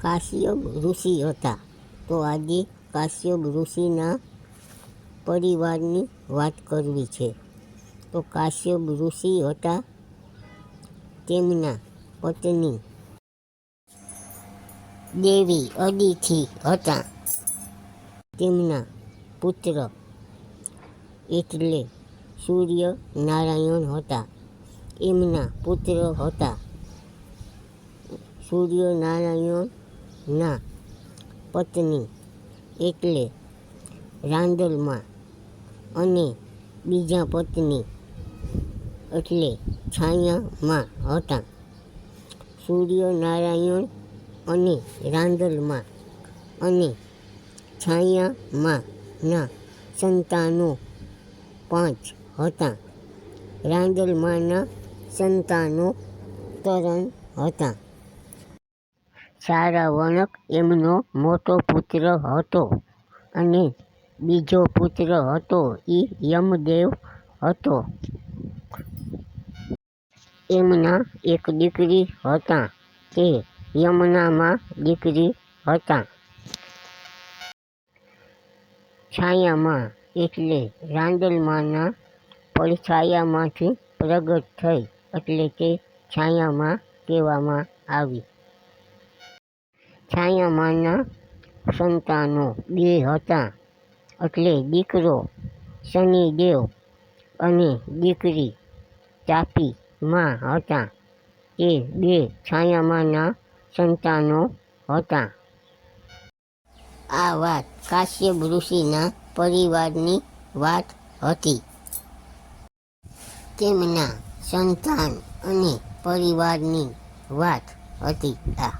કાશ્યપ ઋષિ હતા. તો આજે કાશ્યપ ઋષિના પરિવારની વાત કરવી છે. તો કાશ્યપ ઋષિ હતા, તેમના પત્ની દેવી અદિતિ હતા. તેમના પુત્ર એટલે સૂર્ય નારાયણ હતા. એમના પુત્ર હતા સૂર્યનારાયણના પત્ની એટલે રાંદલમાં, અને બીજા પત્ની એટલે છાયામાં હતા. સૂર્યનારાયણ અને રાંદલમાં અને છાયામાંના સંતાનો 5 હતા. રાંદલમાંના સંતાનો 3 હતા. સારાવણક એમનો મોટો પુત્ર હતો, અને બીજો પુત્ર હતો ઈ યમદેવ હતો. એમના એક દીકરી હતા, તે યમનામાં દીકરી હતા. છાયામાં એટલે રાંદલમાંના પડછાયામાંથી પ્રગટ થઈ, એટલે કે છાયામાં કહેવામાં આવી. છાયામાંના સંતાનો 2 હતા, એટલે દીકરો શનિદેવ અને દીકરી તાપીમાં હતા. તે 2 છાયામાંના સંતાનો હતા. આ વાત કાશ્યપ ઋષિના પરિવારની વાત હતી. તેમના સંતાન અને પરિવારની વાત હતી આ.